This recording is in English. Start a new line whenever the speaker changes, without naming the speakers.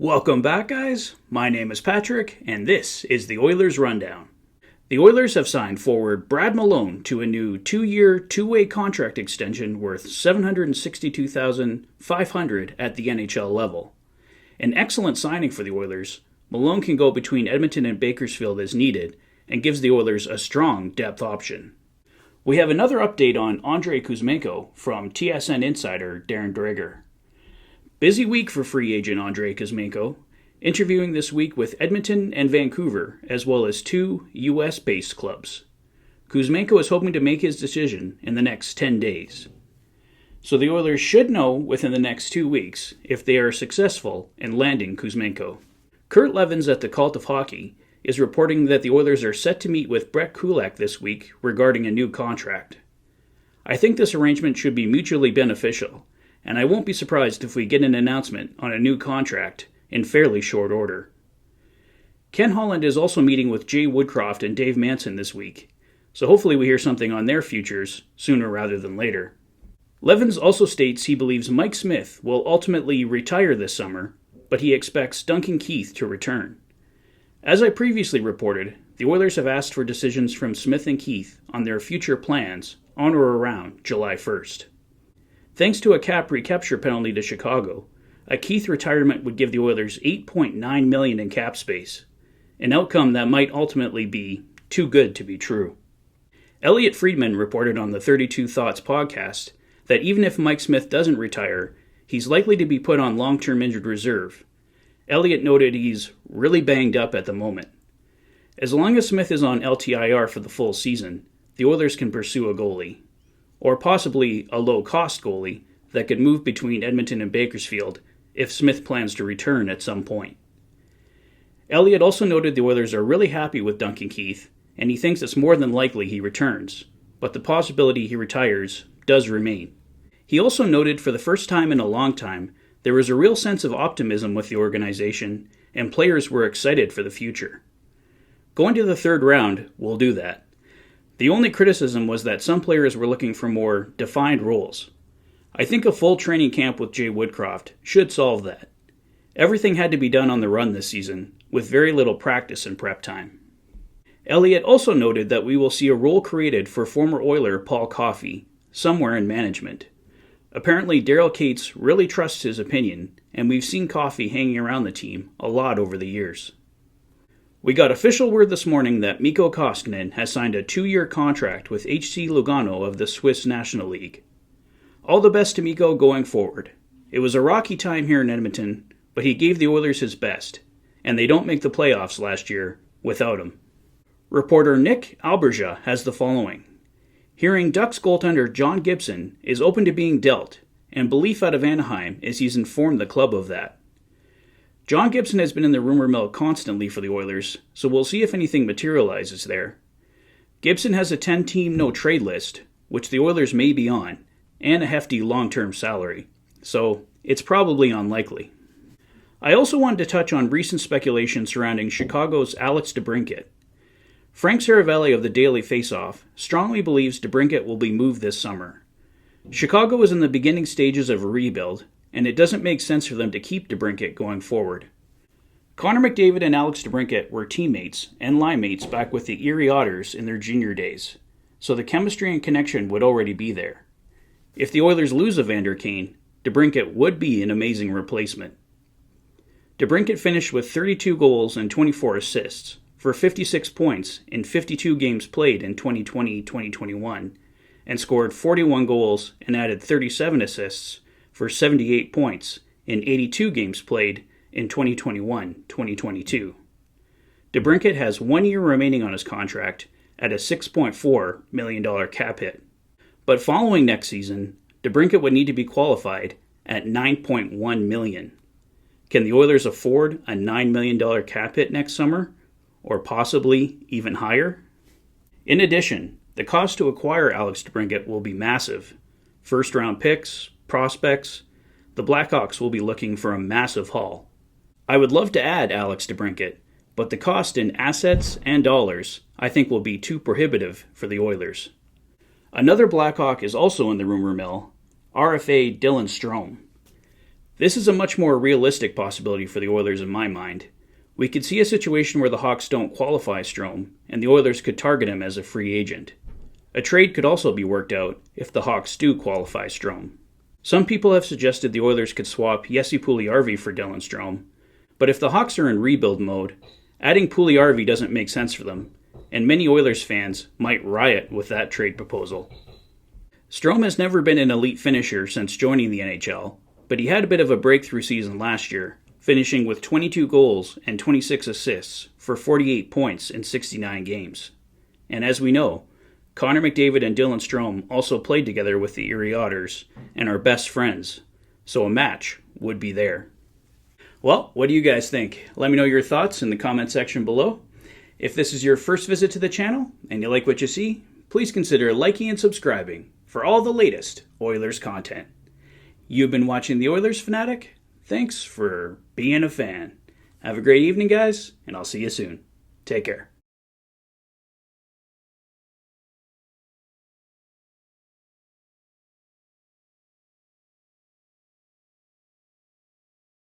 Welcome back, guys. My name is Patrick, and this is the Oilers Rundown. The Oilers have signed forward Brad Malone to a new 2-year, two-way contract extension worth $762,500 at the NHL level. An excellent signing for the Oilers. Malone can go between Edmonton and Bakersfield as needed, and gives the Oilers a strong depth option. We have another update on Andrei Kuzmenko from TSN insider Darren Dreger. Busy week for free agent Andrei Kuzmenko, interviewing this week with Edmonton and Vancouver, as well as 2 U.S.-based clubs. Kuzmenko is hoping to make his decision in the next 10 days. So the Oilers should know within the next 2 weeks if they are successful in landing Kuzmenko. Kurt Levins at the Cult of Hockey is reporting that the Oilers are set to meet with Brett Kulak this week regarding a new contract. I think this arrangement should be mutually beneficial, and I won't be surprised if we get an announcement on a new contract in fairly short order. Ken Holland is also meeting with Jay Woodcroft and Dave Manson this week, so hopefully we hear something on their futures sooner rather than later. Levins also states he believes Mike Smith will ultimately retire this summer, but he expects Duncan Keith to return. As I previously reported, the Oilers have asked for decisions from Smith and Keith on their future plans on or around July 1st. Thanks to a cap recapture penalty to Chicago, a Keith retirement would give the Oilers $8.9 million in cap space, an outcome that might ultimately be too good to be true. Elliot Friedman reported on the 32 Thoughts podcast that even if Mike Smith doesn't retire, he's likely to be put on long-term injured reserve. Elliot noted he's really banged up at the moment. As long as Smith is on LTIR for the full season, the Oilers can pursue a goalie, or possibly a low-cost goalie that could move between Edmonton and Bakersfield if Smith plans to return at some point. Elliott also noted the Oilers are really happy with Duncan Keith, and he thinks it's more than likely he returns, but the possibility he retires does remain. He also noted for the first time in a long time, there was a real sense of optimism with the organization, and players were excited for the future. Going to the third round will do that. The only criticism was that some players were looking for more defined roles. I think a full training camp with Jay Woodcroft should solve that. Everything had to be done on the run this season, with very little practice and prep time. Elliott also noted that we will see a role created for former Oiler Paul Coffey, somewhere in management. Apparently Daryl Cates really trusts his opinion, and we've seen Coffey hanging around the team a lot over the years. We got official word this morning that Mikko Koskinen has signed a 2-year contract with HC Lugano of the Swiss National League. All the best to Mikko going forward. It was a rocky time here in Edmonton, but he gave the Oilers his best, and they don't make the playoffs last year without him. Reporter Nick Alberja has the following. Hearing Ducks goaltender John Gibson is open to being dealt, and belief out of Anaheim is he's informed the club of that. John Gibson has been in the rumor mill constantly for the Oilers, so we'll see if anything materializes there. Gibson has a 10-team no-trade list, which the Oilers may be on, and a hefty long-term salary, so it's probably unlikely. I also wanted to touch on recent speculation surrounding Chicago's Alex Debrincat. Frank Saravelli of the Daily Faceoff strongly believes Debrincat will be moved this summer. Chicago is in the beginning stages of a rebuild, and it doesn't make sense for them to keep Debrincat going forward. Connor McDavid and Alex Debrincat were teammates and line mates back with the Erie Otters in their junior days, so the chemistry and connection would already be there. If the Oilers lose Evander Kane, Debrincat would be an amazing replacement. Debrincat finished with 32 goals and 24 assists for 56 points in 52 games played in 2020-2021, and scored 41 goals and added 37 assists for 78 points in 82 games played in 2021-2022. Debrincat has 1 year remaining on his contract at a $6.4 million cap hit. But following next season, Debrincat would need to be qualified at $9.1 million. Can the Oilers afford a $9 million cap hit next summer? Or possibly even higher? In addition, the cost to acquire Alex Debrincat will be massive. First-round picks, prospects, the Blackhawks will be looking for a massive haul. I would love to add Alex Debrincat, but the cost in assets and dollars I think will be too prohibitive for the Oilers. Another Blackhawk is also in the rumor mill, RFA Dylan Strome. This is a much more realistic possibility for the Oilers in my mind. We could see a situation where the Hawks don't qualify Strome, and the Oilers could target him as a free agent. A trade could also be worked out if the Hawks do qualify Strome. Some people have suggested the Oilers could swap Jesse Puljujärvi for Dylan Strome, but if the Hawks are in rebuild mode, adding Puljujärvi doesn't make sense for them, and many Oilers fans might riot with that trade proposal. Strome has never been an elite finisher since joining the NHL, but he had a bit of a breakthrough season last year, finishing with 22 goals and 26 assists for 48 points in 69 games. And as we know, Connor McDavid and Dylan Strome also played together with the Erie Otters and are best friends, so a match would be there. Well, what do you guys think? Let me know your thoughts in the comment section below. If this is your first visit to the channel and you like what you see, please consider liking and subscribing for all the latest Oilers content. You've been watching the Oilers Fanatic. Thanks for being a fan. Have a great evening, guys, and I'll see you soon. Take care.